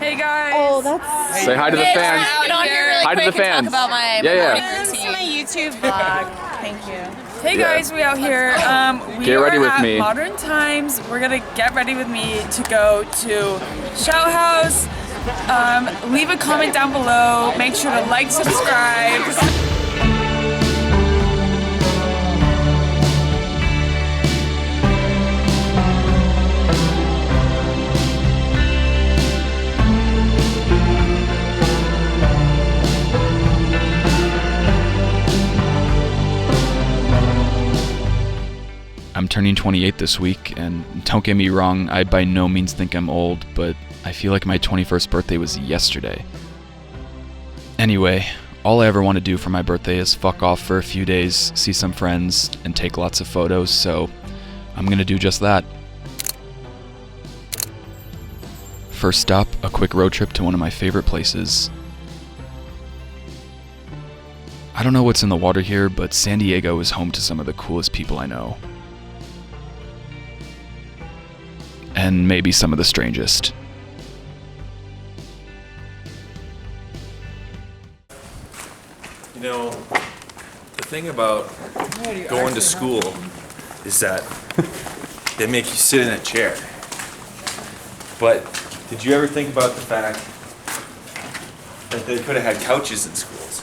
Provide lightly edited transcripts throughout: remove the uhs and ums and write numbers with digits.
Hey guys. Oh, that's. Say hi to the fans. Get on here really Hi to quick the fans. and talk about my morning routine. My YouTube vlog. Thank you. Hey guys, we out here. We Get ready are with at me. Modern Times. We're gonna get ready with me to go to Shout House. Leave a comment down below. Make sure to like, subscribe. I'm turning 28 this week, and don't get me wrong, I by no means think I'm old, but I feel like my 21st birthday was yesterday. Anyway, all I ever want to do for my birthday is fuck off for a few days, see some friends, and take lots of photos, so I'm gonna do just that. First stop, a quick road trip to one of my favorite places. I don't know what's in the water here, but San Diego is home to some of the coolest people I know. And maybe some of the strangest. You know, the thing about going to school is that they make you sit in a chair. But did you ever think about the fact that they could have had couches in schools?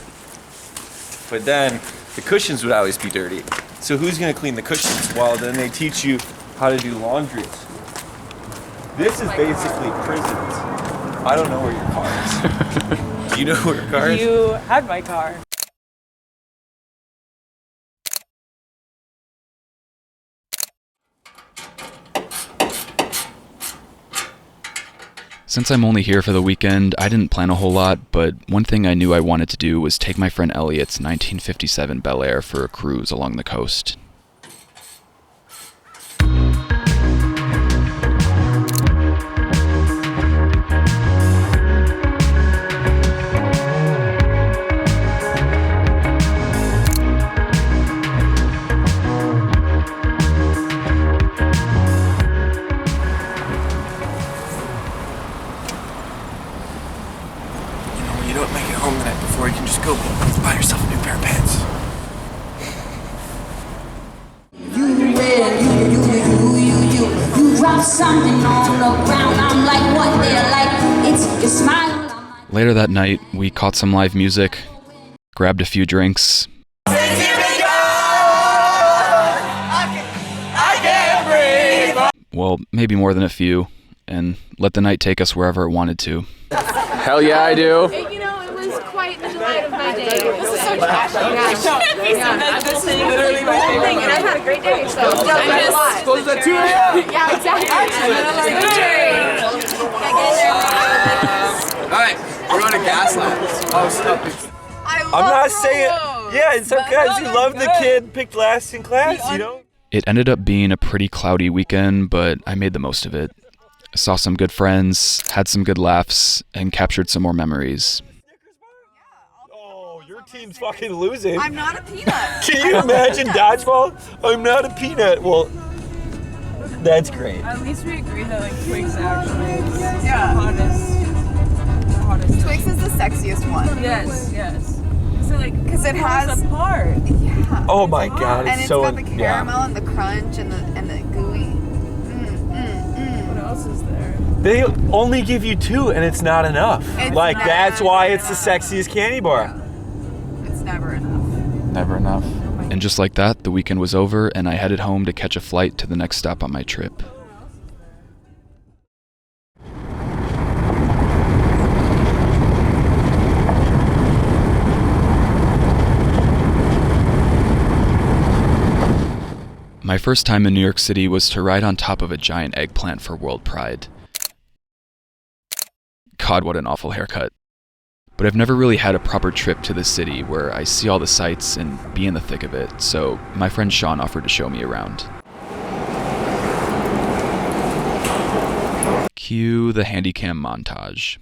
But then the cushions would always be dirty. So who's gonna clean the cushions? Well, then they teach you how to do laundry. This is basically prisons. I don't know where your car is. Do you know where your car is? You had my car. Since I'm only here for the weekend, I didn't plan a whole lot, but one thing I knew I wanted to do was take my friend Elliot's 1957 Bel Air for a cruise along the coast. You don't make it home the night before, you can just go buy yourself a new pair of pants. You drop something on the ground. I'm like, what they're like, it's your smile. Later that night, we caught some live music, grabbed a few drinks, well, maybe more than a few, and let the night take us wherever it wanted to. Hell yeah, I do. You know, it was quite the delight of my day. This is so passionate. This is literally my favorite thing, And I've had a great day, so I've done a lot. Close at 2 a.m. Yeah, exactly. Alright, we're going to Gaslands. Oh, stop it. I'm not saying. Yeah, and some guys who love the kid picked last in class, you know? It ended up being a pretty cloudy weekend, but I made the most of it. Saw some good friends, had some good laughs, and captured some more memories. Oh, your team's fucking losing. I'm not a peanut. Can you imagine dodgeball? I'm not a peanut. Well, that's great. At least we agree that like Twix actually is the hottest. Twix is the sexiest one. Yes, yes. So like, Because it has. apart. Yeah. Oh my god, And it's it's so got the caramel and the crunch and the gooey. What else is there? They only give you 2 and it's not enough. It's Like never that's why it's the enough. sexiest candy bar. It's never enough. Never enough. And just like that, the weekend was over, and I headed home to catch a flight to the next stop on my trip. My first time in New York City was to ride on top of a giant eggplant for World Pride. God, what an awful haircut. But I've never really had a proper trip to the city where I see all the sights and be in the thick of it, so my friend Shawn offered to show me around. Cue the handycam montage.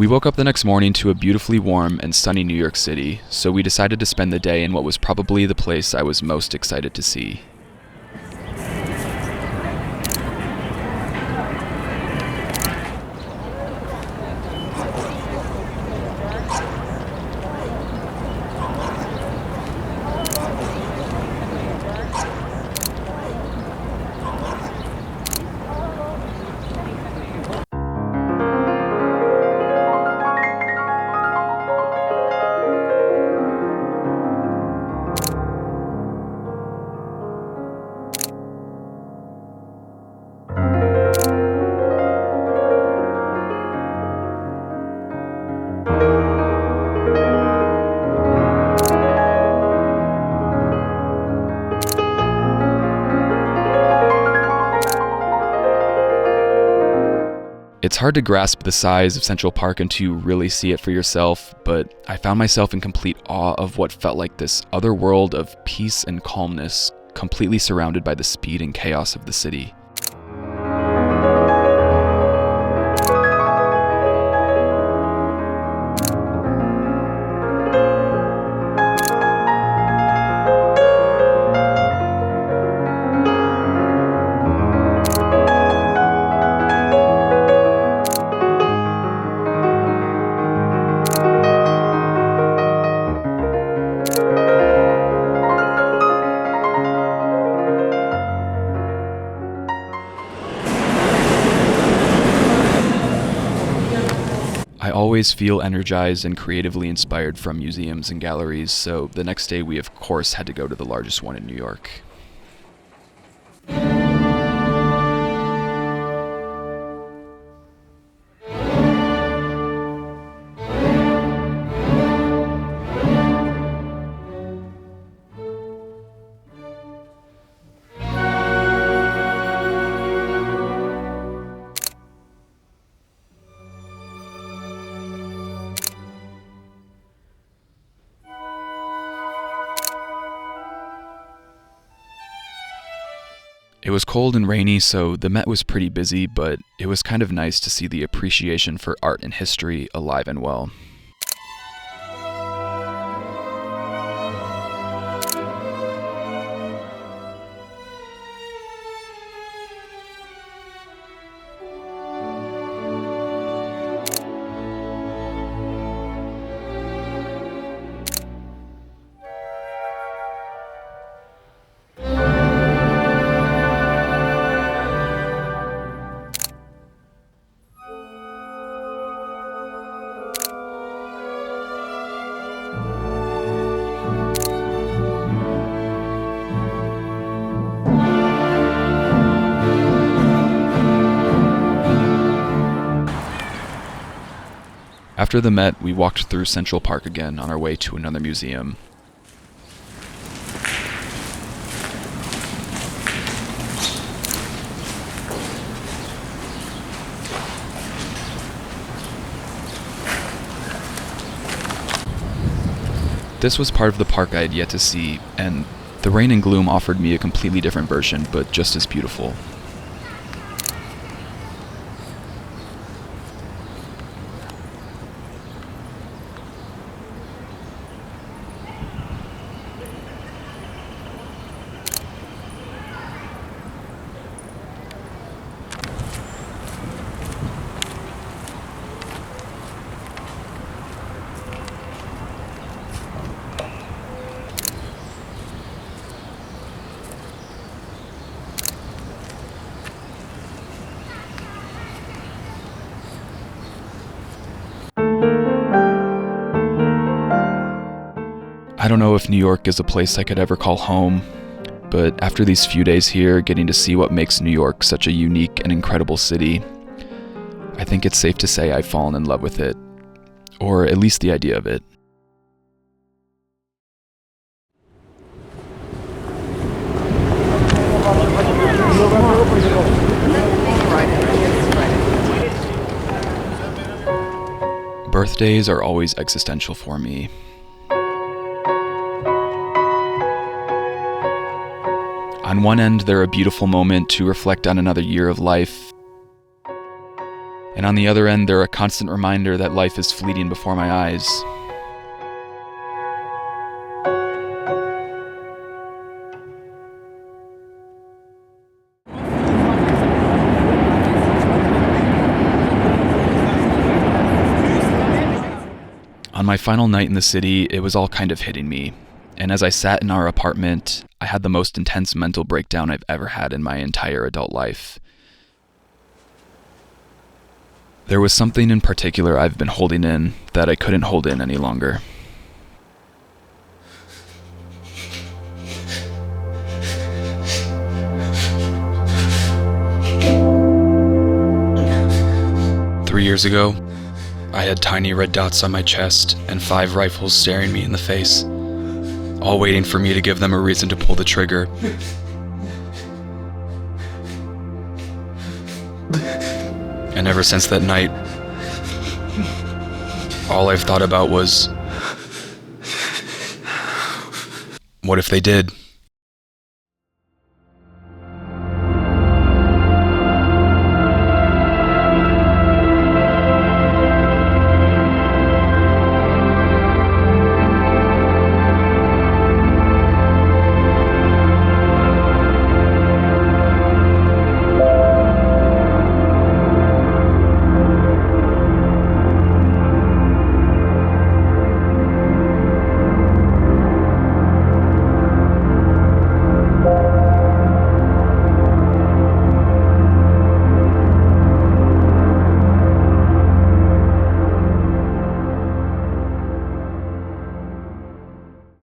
We woke up the next morning to a beautifully warm and sunny New York City, so we decided to spend the day in what was probably the place I was most excited to see. It's hard to grasp the size of Central Park until you really see it for yourself, but I found myself in complete awe of what felt like this other world of peace and calmness, completely surrounded by the speed and chaos of the city. I always feel energized and creatively inspired from museums and galleries, so the next day we of course had to go to the largest one in New York. It was cold and rainy, so the Met was pretty busy, but it was kind of nice to see the appreciation for art and history alive and well. After the Met, we walked through Central Park again on our way to another museum. This was part of the park I had yet to see, and the rain and gloom offered me a completely different version, but just as beautiful. I don't know if New York is a place I could ever call home, but after these few days here, getting to see what makes New York such a unique and incredible city, I think it's safe to say I've fallen in love with it, or at least the idea of it. Birthdays are always existential for me. On one end, they're a beautiful moment to reflect on another year of life. And on the other end, they're a constant reminder that life is fleeting before my eyes. On my final night in the city, it was all kind of hitting me. And as I sat in our apartment, I had the most intense mental breakdown I've ever had in my entire adult life. There was something in particular I've been holding in that I couldn't hold in any longer. Three years ago, I had tiny red dots on my chest and 5 rifles staring me in the face, all waiting for me to give them a reason to pull the trigger. And ever since that night, all I've thought about was, what if they did?